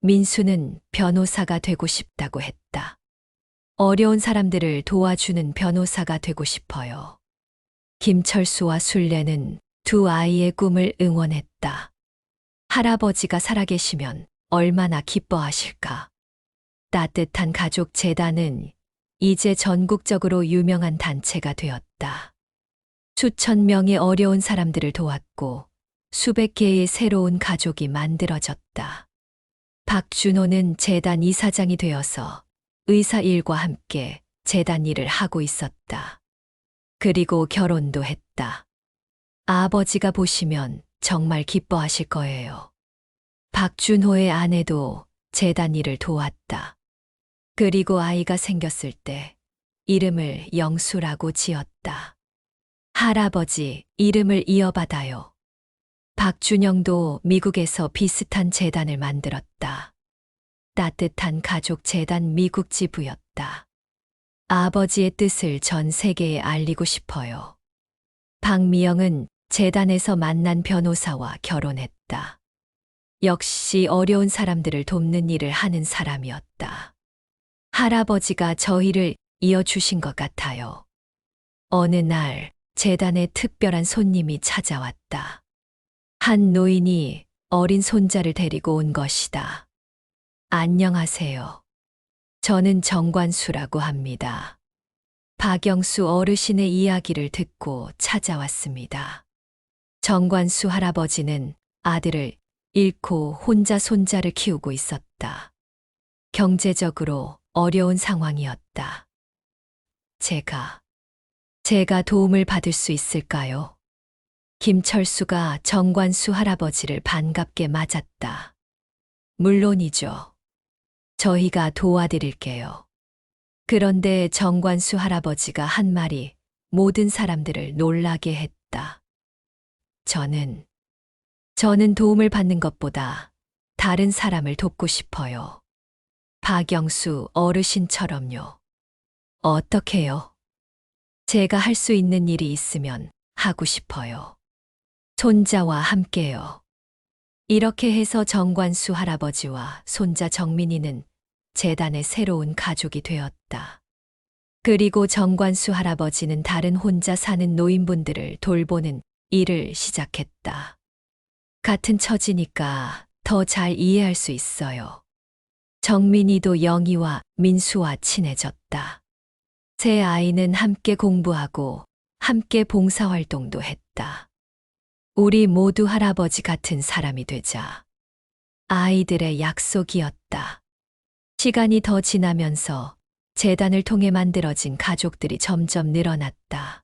민수는 변호사가 되고 싶다고 했다. 어려운 사람들을 도와주는 변호사가 되고 싶어요. 김철수와 순례는 두 아이의 꿈을 응원했다. 할아버지가 살아계시면 얼마나 기뻐하실까. 따뜻한 가족 재단은 이제 전국적으로 유명한 단체가 되었다. 수천 명의 어려운 사람들을 도왔고 수백 개의 새로운 가족이 만들어졌다. 박준호는 재단 이사장이 되어서 의사 일과 함께 재단 일을 하고 있었다. 그리고 결혼도 했다. 아버지가 보시면 정말 기뻐하실 거예요. 박준호의 아내도 재단 일을 도왔다. 그리고 아이가 생겼을 때 이름을 영수라고 지었다. 할아버지 이름을 이어받아요. 박준영도 미국에서 비슷한 재단을 만들었다. 따뜻한 가족 재단 미국 지부였다. 아버지의 뜻을 전 세계에 알리고 싶어요. 박미영은 재단에서 만난 변호사와 결혼했다. 역시 어려운 사람들을 돕는 일을 하는 사람이었다. 할아버지가 저희를 이어주신 것 같아요. 어느 날 재단에 특별한 손님이 찾아왔다. 한 노인이 어린 손자를 데리고 온 것이다. 안녕하세요. 저는 정관수라고 합니다. 박영수 어르신의 이야기를 듣고 찾아왔습니다. 정관수 할아버지는 아들을 잃고 혼자 손자를 키우고 있었다. 경제적으로 어려운 상황이었다. 제가 도움을 받을 수 있을까요? 김철수가 정관수 할아버지를 반갑게 맞았다. 물론이죠. 저희가 도와드릴게요. 그런데 정관수 할아버지가 한 말이 모든 사람들을 놀라게 했다. 저는 도움을 받는 것보다 다른 사람을 돕고 싶어요. 박영수 어르신처럼요. 어떻게요? 제가 할 수 있는 일이 있으면 하고 싶어요. 손자와 함께요. 이렇게 해서 정관수 할아버지와 손자 정민이는 재단의 새로운 가족이 되었다. 그리고 정관수 할아버지는 다른 혼자 사는 노인분들을 돌보는 일을 시작했다. 같은 처지니까 더 잘 이해할 수 있어요. 정민이도 영희와 민수와 친해졌다. 세 아이는 함께 공부하고 함께 봉사활동도 했다. 우리 모두 할아버지 같은 사람이 되자. 아이들의 약속이었다. 시간이 더 지나면서 재단을 통해 만들어진 가족들이 점점 늘어났다.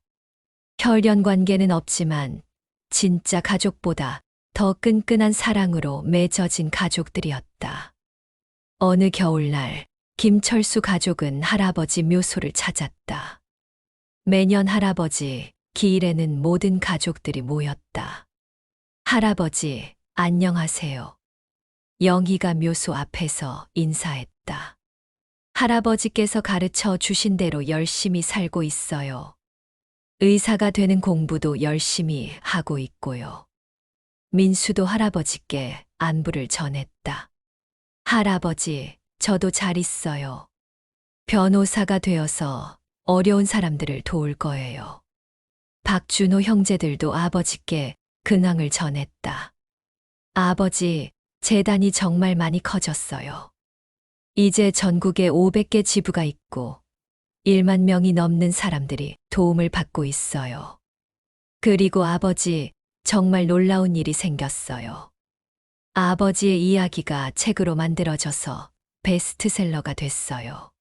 혈연 관계는 없지만 진짜 가족보다 더 끈끈한 사랑으로 맺어진 가족들이었다. 어느 겨울날 김철수 가족은 할아버지 묘소를 찾았다. 매년 할아버지 기일에는 모든 가족들이 모였다. 할아버지, 안녕하세요. 영희가 묘소 앞에서 인사했다. 할아버지께서 가르쳐 주신 대로 열심히 살고 있어요. 의사가 되는 공부도 열심히 하고 있고요. 민수도 할아버지께 안부를 전했다. 할아버지, 저도 잘 있어요. 변호사가 되어서 어려운 사람들을 도울 거예요. 박준호 형제들도 아버지께 근황을 전했다. 아버지, 재단이 정말 많이 커졌어요. 이제 전국에 500개 지부가 있고 1만 명이 넘는 사람들이 도움을 받고 있어요. 그리고 아버지, 정말 놀라운 일이 생겼어요. 아버지의 이야기가 책으로 만들어져서 베스트셀러가 됐어요.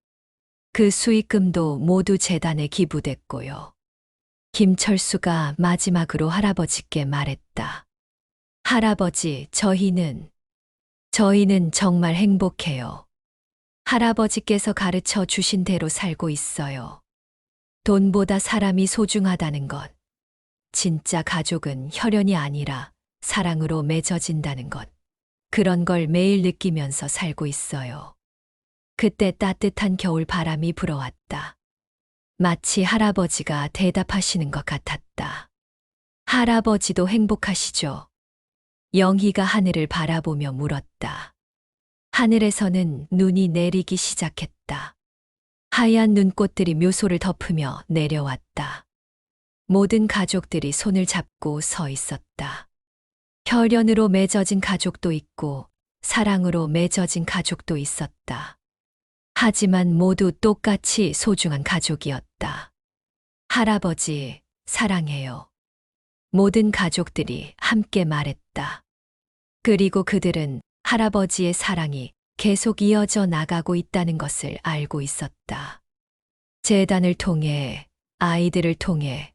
그 수익금도 모두 재단에 기부됐고요. 김철수가 마지막으로 할아버지께 말했다. 할아버지, 저희는 정말 행복해요. 할아버지께서 가르쳐 주신 대로 살고 있어요. 돈보다 사람이 소중하다는 것. 진짜 가족은 혈연이 아니라 사랑으로 맺어진다는 것. 그런 걸 매일 느끼면서 살고 있어요. 그때 따뜻한 겨울 바람이 불어왔다. 마치 할아버지가 대답하시는 것 같았다. 할아버지도 행복하시죠? 영희가 하늘을 바라보며 물었다. 하늘에서는 눈이 내리기 시작했다. 하얀 눈꽃들이 묘소를 덮으며 내려왔다. 모든 가족들이 손을 잡고 서 있었다. 혈연으로 맺어진 가족도 있고 사랑으로 맺어진 가족도 있었다. 하지만 모두 똑같이 소중한 가족이었다. 할아버지, 사랑해요. 모든 가족들이 함께 말했다. 그리고 그들은 할아버지의 사랑이 계속 이어져 나가고 있다는 것을 알고 있었다. 재단을 통해, 아이들을 통해,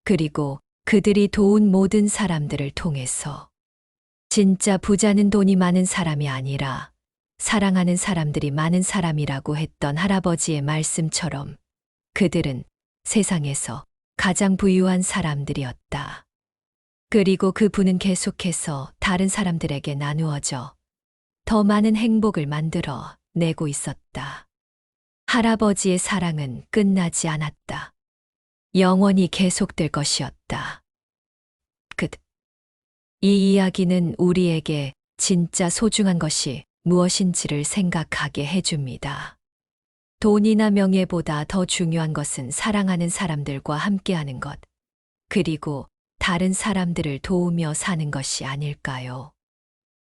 그리고 그들이 도운 모든 사람들을 통해서. 진짜 부자는 돈이 많은 사람이 아니라 사랑하는 사람들이 많은 사람이라고 했던 할아버지의 말씀처럼 그들은 세상에서 가장 부유한 사람들이었다. 그리고 그 부는 계속해서 다른 사람들에게 나누어져 더 많은 행복을 만들어 내고 있었다. 할아버지의 사랑은 끝나지 않았다. 영원히 계속될 것이었다. 이 이야기는 우리에게 진짜 소중한 것이 무엇인지를 생각하게 해줍니다. 돈이나 명예보다 더 중요한 것은 사랑하는 사람들과 함께하는 것, 그리고 다른 사람들을 도우며 사는 것이 아닐까요?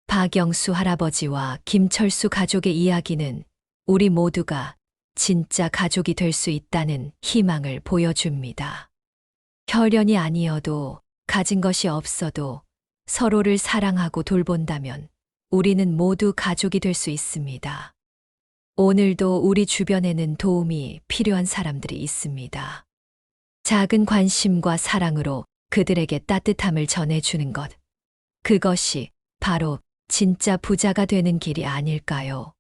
박영수 할아버지와 김철수 가족의 이야기는 우리 모두가 진짜 가족이 될 수 있다는 희망을 보여줍니다. 혈연이 아니어도 가진 것이 없어도 서로를 사랑하고 돌본다면 우리는 모두 가족이 될 수 있습니다. 오늘도 우리 주변에는 도움이 필요한 사람들이 있습니다. 작은 관심과 사랑으로 그들에게 따뜻함을 전해주는 것. 그것이 바로 진짜 부자가 되는 길이 아닐까요?